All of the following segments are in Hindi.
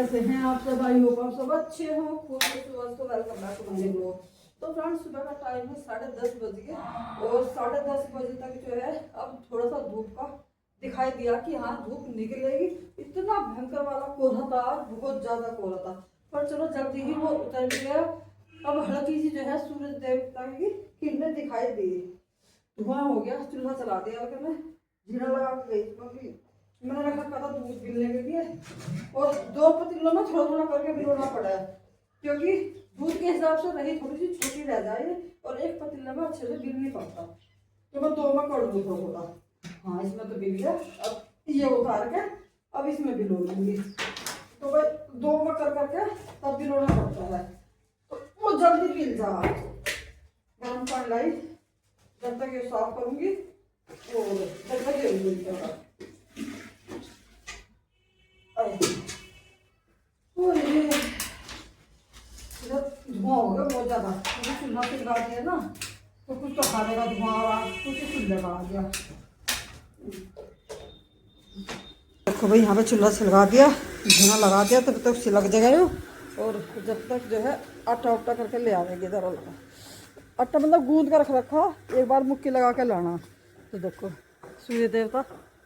कैसे हैं आप सब? आई होप आप सब अच्छे हो। Welcome back to my blog. तो फ्रेंड्स, सुबह का टाइम है 10:30 बज गए और 10:30 बजे तक जो है अब थोड़ा सा धूप का दिखाई दिया कि हाँ धूप निकलेगी। इतना भयंकर वाला कोहरा था, बहुत ज्यादा कोहरा था, पर चलो जल्दी ही वो उतर गया। अब हल्की सी जो है सूरज देवता की किरणें दिखाई दी, धुआं हो गया। चूल्हा चला दिया, जीरा लगा के गई क्योंकि मैंने रखा था दूध गिरने के लिए, और 2 पतीलों में थोड़ा थोड़ा करके भिगोना पड़ा है क्योंकि दूध के हिसाब से रही थोड़ी सी छोटी रह जाए और एक पतीले में अच्छे से गिर नहीं पाता, तो मैं 2 में कर दूँ थोड़ा थोड़ा। हाँ, इसमें तो गिर गया। अब ये उतार के अब इसमें भिगो लूंगी, तो भाई 2 में कर करके तब भिगोना पड़ता है, तो वो जल्दी गिर जा। गर्म पानी लाई, जब तक ये साफ करूंगी और जब तक ये धुआं हो गया बहुत ज्यादा। चूल्हा से लगा दिया ना, तो कुछ तो खाने का धुआं आ रहा, कुछ चूल्हे का आ गया। देखो भाई, यहाँ पे चूल्हा से लगा दिया, धुआं लगा दिया, तब तक सिलक जाएगा। और जब तक जो है आटा उटा करके ले आएंगे। इधर लगा आटा मतलब गूंद कर रख रखा, एक बार मुक्की लगा के लाना। तो देखो सूर्य देवता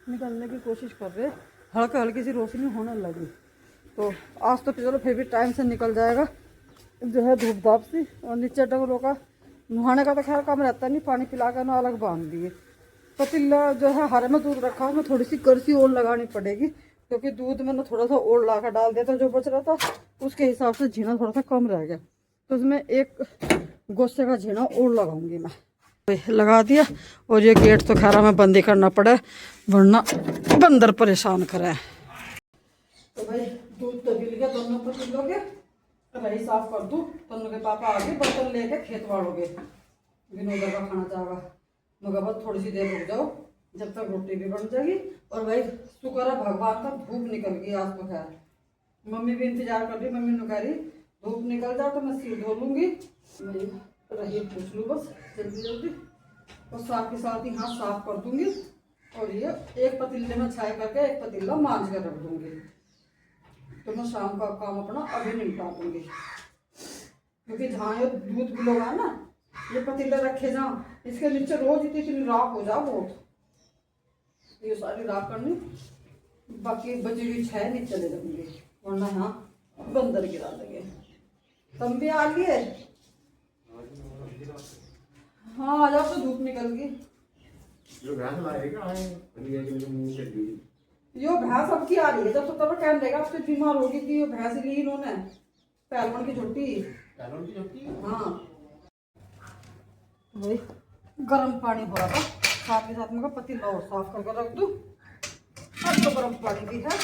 निकलने की कोशिश कर रहे, हल्की हल्की सी रोशनी होने लगी। तो आज तो चलो फिर भी टाइम से निकल जाएगा जो है धूप धाप सी। और नीचे डंगरों का नहाने का तो खैर काम रहता नहीं, पानी पिला कर ना अलग बांध दिए। पतीला जो है हरे में दूध रखा, उसमें थोड़ी सी करसी और लगानी पड़ेगी क्योंकि दूध मैंने थोड़ा सा और ला कर डाल दिया था, जो बच रहा था उसके हिसाब से झीना थोड़ा सा कम रह गया, तो उसमें एक गोस्से का झीना और लगाऊंगी मैं। लगा दिया। और ये गेट तो खैर हमें बंद ही करना पड़ा वरना बंदर परेशान करे। तो भाई दूध तो गिर गया दोनों पतीलों के, तो भाई साफ कर दूँ। दोनों के पापा आगे बर्तन लेके खेत वालोगे, विनोदा का खाना चाहेगा। मगर बस थोड़ी सी देर रुक जाओ, जब तक रोटी भी बन जाएगी। और भाई शुक्र है भगवान का धूप निकल गई आज तो खैर। मम्मी भी इंतजार कर रही, मम्मी ने कह रही धूप निकल जाए तो मैं सिर धो लूंगी। रही पूछ लूँ बस जल्दी जल्दी, और साथ के साथ ही हाथ साफ कर दूंगी। और ये एक पतीले में छाया करके एक पतीला मांझ कर रख दूंगी, तो मैं शाम का काम अपना अभी निपटा दूंगी। क्योंकि जहाँ ये दूध गिलोगा ना, ये पतीले रखे जहाँ, इसके नीचे रोज इतनी राख हो जा बहुत, ये सारी राख करनी। बाकी बची हुई 6 नीचे ले जाऊंगी, वरना यहाँ बंदर गिरा देंगे। तुम भी आ गए? हाँ आ जाओ, तो धूप निकल गई। यो भैंस अब की आ रही है, जब तो तब कहने देगा अब तो बीमार होगी कि यो भैंस ली इन्होंने पहलवान की छुट्टी। हाँ भाई गर्म पानी हो रहा था, साथ के साथ में पतीला और साफ करके रख दूं। अब तो गर्म पानी भी है,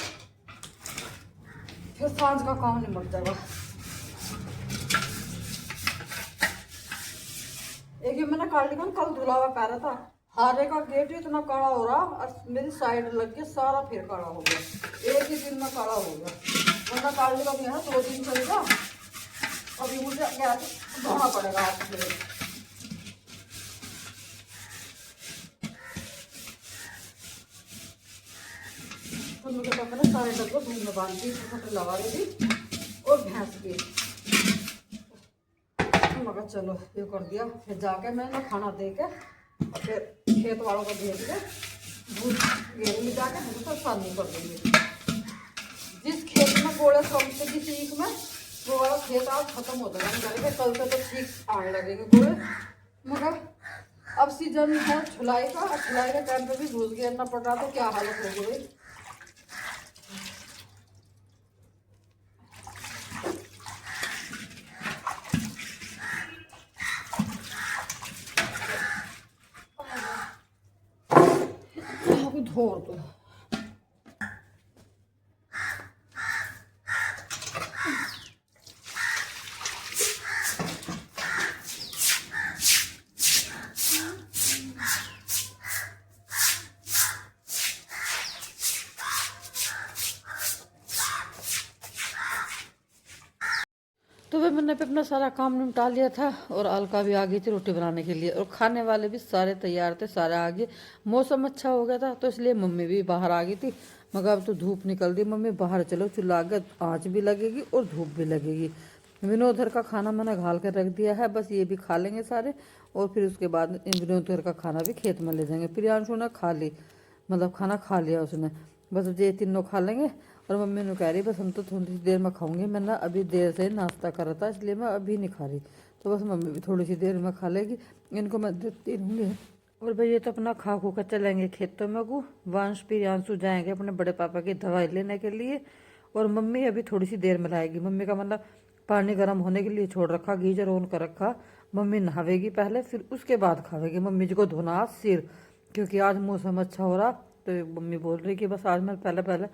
फिर सांझ का काम निपट जाएगा। एक ये मैंने काट लिया, कल धुला हुआ पा रहा था। हारे का गेट इतना काला हो रहा और मेरी साइड लग के सारा फिर काला हो गया, एक ही दिन में काला हो गया। वरना काटने का भी है 2 दिन चलेगा। अभी मुझे गैस धोना पड़ेगा आपसे। तो मुझे पापा ने सारे डब्बे धूप में बांध दी, छोटे लगा रही थी और भैंस की। मगर चलो ये कर दिया, फिर जाके मैं ना खाना दे के फिर खेत वालों को भेज के दूध गेहूँ में जाके हम सब शादी कर देंगे। जिस खेत में गोले कम से की सीख में, वो वाला खेत आज खत्म हो जाएगा। कल से तो ठीक आने लगेंगे गोले। मगर अब सीजन है छुलाई का, और छुलाई के टाइम पे भी घुस घेरना पड़ रहा, तो क्या हालत होगी भाई। धोर तो तो वह मैंने पे अपना सारा काम निपटा लिया था, और अलका भी आ गई थी रोटी बनाने के लिए, और खाने वाले भी सारे तैयार थे, सारे आ गए। मौसम अच्छा हो गया था तो इसलिए मम्मी भी बाहर आ गई थी। मगर अब तो धूप निकल रही, मम्मी बाहर चलो, चूल्हा आगे आँच भी लगेगी और धूप भी लगेगी। विनोदर का खाना मैंने घाल कर रख दिया है, बस ये भी खा लेंगे सारे, और फिर उसके बाद विनोदर का खाना भी खेत में ले जाएंगे। प्रियांशु ने खा ली, मतलब खाना खा लिया उसने, बस ये तीनों खा लेंगे। और मम्मी ने कह रही बस हम तो थोड़ी सी देर में खाऊंगी, मैं ना अभी देर से नाश्ता कर रहा था इसलिए मैं अभी नहीं खा रही, तो बस मम्मी भी थोड़ी सी देर में खा लेगी, इनको मैं देती रहूँगी। और भाई ये तो अपना खा खू कर चलेंगे खेतों में को। वंश प्रियांशु जाएंगे अपने बड़े पापा की दवाई लेने के लिए, और मम्मी अभी थोड़ी सी देर में लाएगी। मम्मी का मतलब पानी गर्म होने के लिए छोड़ रखा, गीजर ऑन कर रखा, मम्मी नहावेगी पहले फिर उसके बाद खावेगी। मम्मी जी को धोना सिर, क्योंकि आज मौसम अच्छा हो रहा, तो मम्मी बोल रही कि बस आज मैं पहले पहले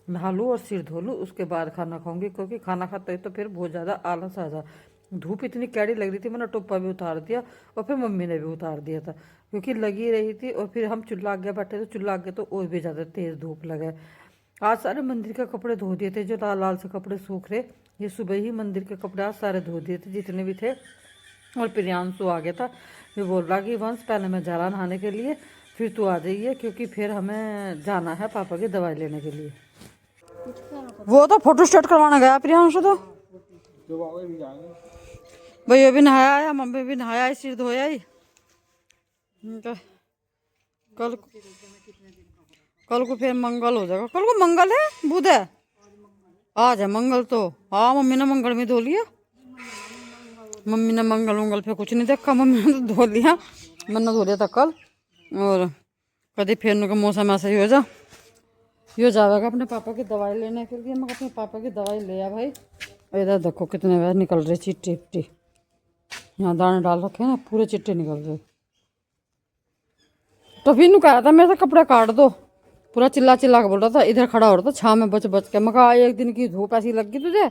नहा लूँ और सिर धो लूँ, उसके बाद खाना खाऊंगी, क्योंकि खाना खाते ही तो फिर बहुत ज़्यादा आलस आ जा। धूप इतनी कैडी लग रही थी, मैंने टोपा भी उतार दिया और फिर मम्मी ने भी उतार दिया था, क्योंकि लगी रही थी। और फिर हम चूल्हा आगे बैठे तो चूल्हा आगे तो और भी ज़्यादा तेज़ धूप लगे। आज सारे मंदिर के कपड़े धो दिए थे, जो लाल लाल से कपड़े सूख रहे, ये सुबह ही मंदिर के कपड़े आज सारे धो दिए थे जितने भी थे। और प्रियांशु आ गया था, ये बोल रहा कि वंश पहले मैं जा रहा नहाने के लिए, फिर तू आ जाइए, क्योंकि फिर हमें जाना है पापा की दवाई लेने के लिए। वो तो फोटो स्टेट करवाने गया प्रियांशु, तो भाई अभी नहाया आया, मम्मी भी नहाया है, सिर धोया ही। कल कल को फिर मंगल हो जाएगा, कल को मंगल है, बुध है, आज है मंगल। तो हाँ मम्मी ने मंगल में धो लिया, मम्मी ने मंगल पे कुछ नहीं देखा, मम्मी ने तो धो लिया, मैंने धो लिया था कल। और कभी फिर का मौसम ऐसा ही हो जा, यो जाएगा अपने पापा की दवाई लेने के लिए। मैं अपने पापा की दवाई ले आ भाई। इधर देखो कितने बार निकल रहे चिट्टे चिट्टे, यहाँ दाने डाल रखे हैं ना, पूरे चिट्टे निकल रहे। तो फिर कहा था मेरे से कपड़े काट दो, पूरा चिल्ला चिल्ला के बोल रहा था, इधर खड़ा हो रहा था छाँव में बच बच के। मैं कहा एक दिन की धूप ऐसी लग गई तुझे।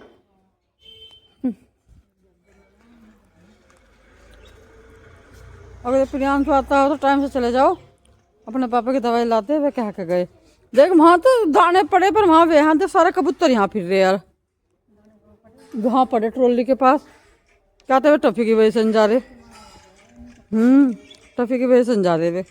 अगर प्रियांशु आता हो तो टाइम से चले जाओ, अपने पापा की दवाई लाते हुए कह के गए। देख वहाँ तो दाने पड़े, पर वहाँ वे यहाँ तो सारे कबूतर यहाँ फिर रहे यार, वहाँ पड़े ट्रॉली के पास, कहते हुए टफी की वजह से जा रहे। टफी की वजह से जा रहे वे।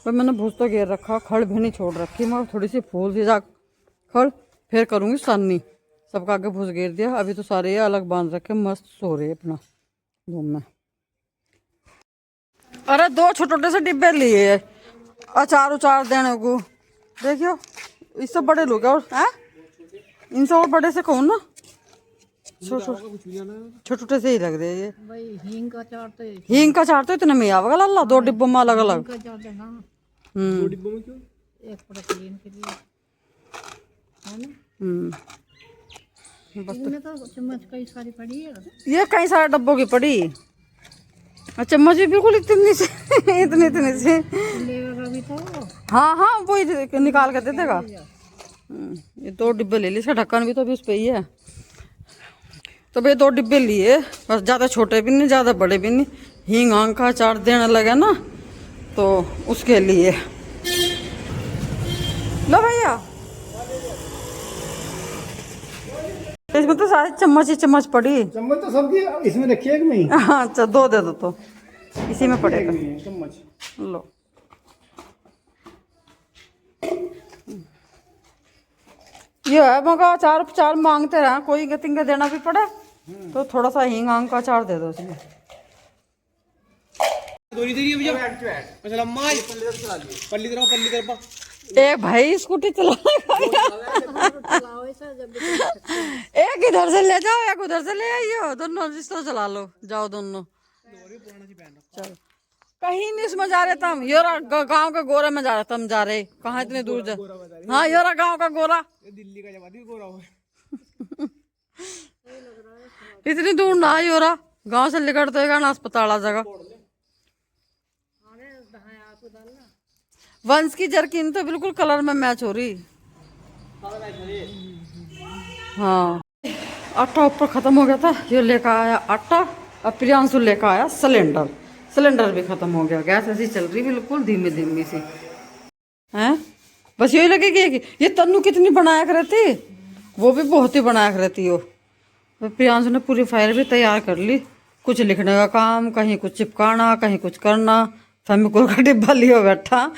पर मैंने भूस तो घेर रखा, खड़ भी नहीं छोड़ रखी, मैं थोड़ी सी फूल सी जा खड़, फिर करूँगी सानी। सबका आगे भूस घेर दिया, अभी तो सारे अलग बांध रखे, मस्त सो रहे अपना रूम में। अरे 2 छोटे से डिब्बे लिए अचार उचार देने को, देखियो इससे बड़े लोग और हैं, इनसे और बड़े से कौन ना, छोटे से ही लग रहे ये। हींग का चार तो इतने में आवेगा लाला, 2 डिब्बों में अलग अलग। 2 डिब्बों में क्यों, एक प्रोटीन के लिए है ना। बस तो चम्मच कई सारी पड़ी है, ये कई सारे डब्बों की पड़ी, चम्मच भी बिल्कुल इतनी से इतनी से भी तो। हाँ हाँ वही निकाल के दे देगा। ये 2 डिब्बे ले लिए, इसका ढक्कन भी तो अभी उस पे ही है। तो भाई 2 डिब्बे लिए, बस ज़्यादा छोटे भी नहीं ज़्यादा बड़े भी नहीं। हींग आंग का अचार देने लगे ना, तो उसके लिए लो भैया। इसमें तो सारी चम्मच ही चम्मच पड़ी, चम्मच तो सबकी इसमें रखी है कि नहीं। हाँ अच्छा 2 दे दो, तो इसी में पड़ेगा चम्मच। लो ये है, मगर अचार चार मांगते रहे, कोई गतिंग देना भी पड़े, तो थोड़ा सा हींग आंग का अचार दे दो इसमें। ए भाई स्कूटी चला एक इधर से ले जाओ, एक उधर से ले आइयो, दोनों रिश्तों चला लो, जाओ दोनों। चलो कहीं नहीं इसमें जा रहे तुम, योरा गांव के गोरा में जा रहे तुम, जा रहे कहाँ इतने दूर जा। हाँ योरा गांव का गोरा, दिल्ली का जवाबी गोरा हो। इतनी दूर ना योरा, गांव से निकलते ना अस्पताल आ जाएगा। वंश की जर्किन तो बिल्कुल कलर में मैच हो रही। हाँ आटा ऊपर खत्म हो गया था, ये लेकर आया आटा, अब प्रियांशु लेकर आया सिलेंडर, सिलेंडर भी खत्म हो गया। गैस ऐसी चल रही बिल्कुल धीमी धीमी सी हैं, बस यही लगेगी कि ये तन्नू कितनी बनाया कर रहती, वो भी बहुत ही बनाया कर रहती हो। तो प्रियांशु ने पूरी फाइल भी तैयार कर ली, कुछ लिखने का काम, कहीं कुछ चिपकाना, कहीं कुछ करना, फेमिकोल का डिब्बा लियो बैठा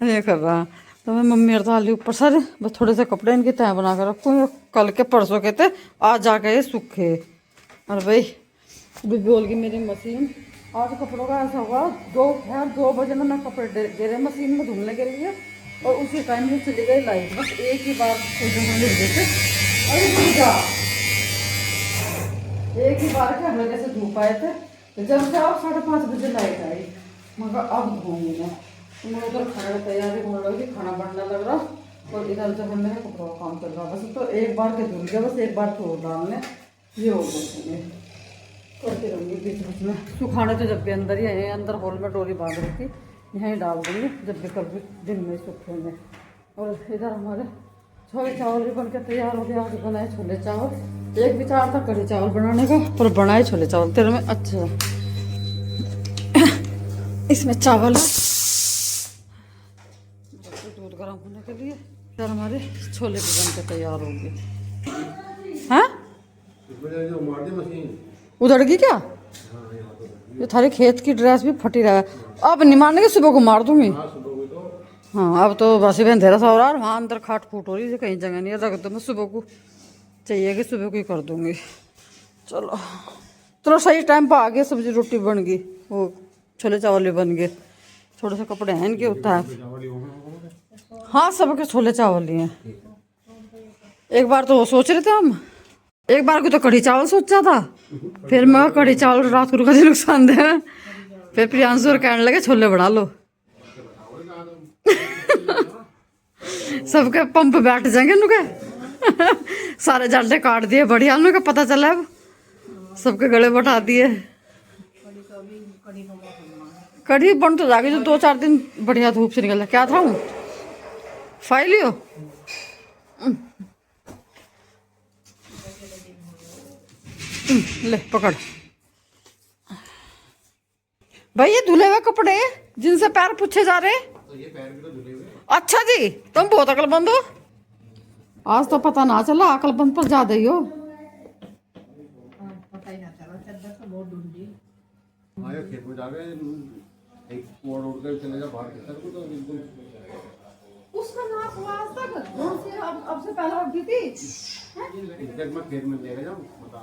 ये कर रहा। तो मैं मम्मी और डाली ऊपर सर बस थोड़े से कपड़े इनकी तय बना कर रखूँ, कल के परसों के थे आज जाके ये सूखे। और भाई अभी बोल गई मेरी मशीन आज कपड़ों का ऐसा हुआ 2 बजे ना मैं कपड़े दे रहे मशीन में धुलने के लिए और उसी टाइम में चली गई लाइट। बस एक ही बार एक ही बार के हल्के से धूप आए थे तो जब से आप 5:30 बजे लाइट आई मगर अब धोऊंगी मैं। तो मैं उधर खाना तैयारी होने लगी, खाना बनने लग रहा और इधर जो है मेरे कपड़ों का काम चल रहा। बस तो एक बार के धुल गया, बस एक बार तो डालने ये हो गए करती रहूँगी बीच बीच में। सुखाने तो जब भी अंदर ही है, अंदर हॉल में डोरी बांध रखी यहीं डाल दूँगी जब भी कभी दिन में सूखेंगे। और इधर हमारे छोले चावल भी बन के तैयार हो गया। आज बनाए छोले चावल, एक विचार था कढ़ी चावल बनाने का पर बनाए छोले चावल तेरे में। अच्छा इसमें चावल है दूध गर्म होने के लिए, फिर हमारे छोले भी बन के तैयार होंगे। हाँ उधड़ गई क्या? ये थारे खेत की ड्रेस भी फटी रहा है। अब नहीं मारने की सुबह को मार दूंगी। हाँ अब तो बस ही अंधेरा सा हो रहा है, वहाँ अंदर खाट फूट हो रही है, कहीं जगह नहीं है रख दो। मैं सुबह को चाहिए कि सुबह को ही कर दूंगी। चलो चलो सही टाइम पर आ गया, सब्जी रोटी बन गई, वो छोले चावल भी बन गए। थोड़े से कपड़े हैं इनके होता है। हाँ सबके छोले चावल ही हैं। एक बार तो वो सोच रहे थे हम, एक बार को तो कढ़ी चावल सोचा था, फिर मैं कढ़ी चावल रात को कभी नुकसान दे। फिर प्रियांशु और कहने लगे छोले बना लो। सबके पंप बैठ जाएंगे नुके। सारे जाले काट दिए बढ़िया, नुके पता चला अब सबके गले बैठा दिए। कढ़ी बन तो जाएगी जो 2-4 दिन बढ़िया धूप से निकल। क्या था फाइल लियो ले पकड़ भाई। ये धुले हुए कपड़े जिनसे पैर पूछे जा रहे। तो ये पैर भी तो धुले हुए। अच्छा जी तुम बहुत अकलमंद हो। आज तो पता ना चला, अकलमंद पर ज्यादा ही हो। पता ही ना चला, चद्दर तो बहुत ढूंढी। हमारे खेत में जाके एक कोड़ उड़ कर चले जा बाहर की तरफ तो बिल्कुल उसका नाक हुआ आज तक अब से पहले उठी थी। इधर मैं खेत में लेके जाऊं बता।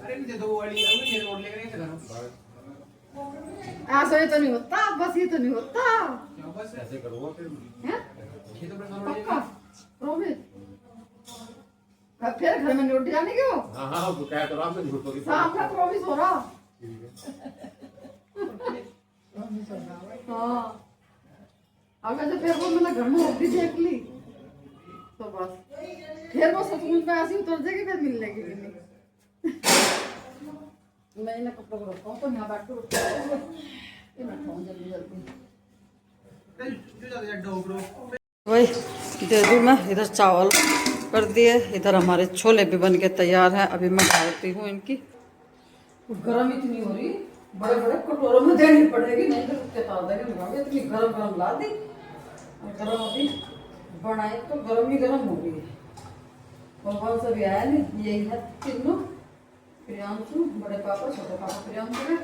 अरे मुझे दो वाली ये रोड लेके चला। ऐसा ये तो नहीं होता, बस ये तो नहीं होता। क्या बस ऐसे करूंगा फिर हैं? खेतों में पक्का प्रॉमिस। फिर घर में लौट जाने क्यों? हां वो कह तो रहा मैं झूठ बोली। शाम का प्रॉमिस हो रहा। हाँ अगर जो फिर वो मैंने घर में होती देख ली तो बस फिर वो सचमुच में ऐसी उतर जाएगी, फिर मिल लेगी भी नहीं। मैं इन्हें कपड़ों को रखता हूँ तो यहाँ बैठ के जल्दी जल्दी वही दे दूँ मैं। इधर चावल कर दिए, इधर हमारे छोले भी बन के तैयार हैं। अभी मैं डालती हूँ इनकी। गरम इतनी हो रही, बड़े बड़े कटोरों में देनी पड़ेगी, नहीं तो कुत्ते तार देंगे। इतनी गरम गरम ला दी और गरम अभी बनाए तो गरम ही गरम हो गई। और कौन सा भी आया नहीं, यही है तीनों प्रियांशु, बड़े पापा छोटे पापा प्रियांशु है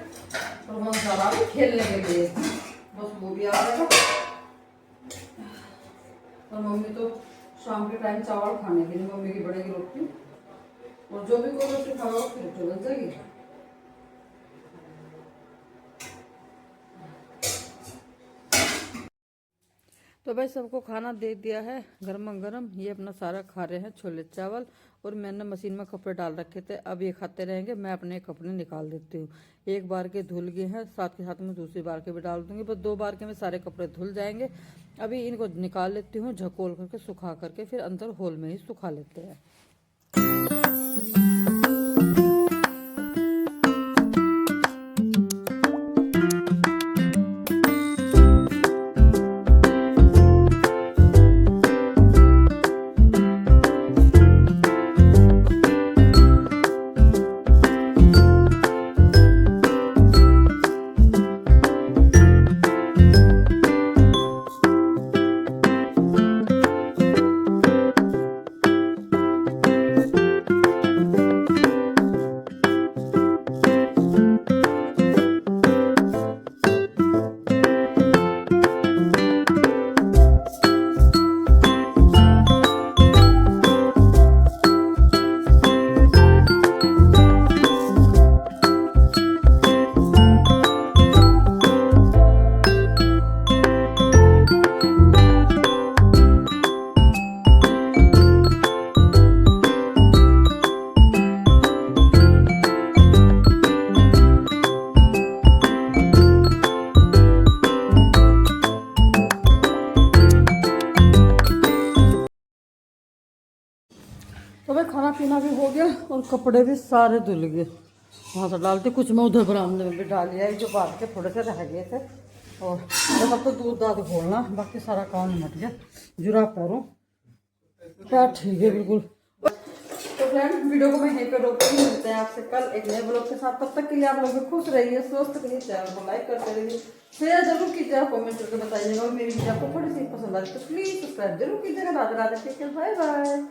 और हम सारा भी खेलने के लिए बस वो भी आ जाएगा। और मम्मी तो शाम के टाइम चावल खाने के लिए मम्मी की बनेगी रोटी और जो भी कोई रोटी खाओ फिर रोटी बन जाएगी। तो भाई सबको खाना दे दिया है गर्मा गर्म। ये अपना सारा खा रहे हैं छोले चावल और मैंने मशीन में कपड़े डाल रखे थे, अब ये खाते रहेंगे। मैं अपने कपड़े निकाल देती हूँ। एक बार के धुल गए हैं, साथ के साथ में दूसरी बार के भी डाल दूंगी। बस 2 बार के में सारे कपड़े धुल जाएंगे। अभी इनको निकाल लेती हूँ, झकोल करके सुखा करके फिर अंदर होल में ही सुखा लेते हैं। धोना भी हो गया और कपड़े भी सारे धुल गए। वहाँ से डालते कुछ मैं उधर बरामदे में भी डाल लिया, जो बाहर के थोड़े से रह गए थे। और बस अब तो दूध दाद खोलना, बाकी सारा काम निपट गया। जुरा पैरों पैर ठीक है बिल्कुल। तो फ्रेंड वीडियो को मैं यहीं पे रोकती हूँ, मिलते हैं आपसे कल एक नए ब्लॉग के साथ। तब तक के लिए आप लोग भी खुश रहिए, स्वस्थ रहिए, चैनल को लाइक करते रहिए, शेयर जरूर कीजिएगा, कमेंट करके बताइएगा। और मेरी वीडियो आपको थोड़ी सी पसंद आ रही तो प्लीज सब्सक्राइब जरूर कीजिएगा। Radhe Radhe, take care, bye bye.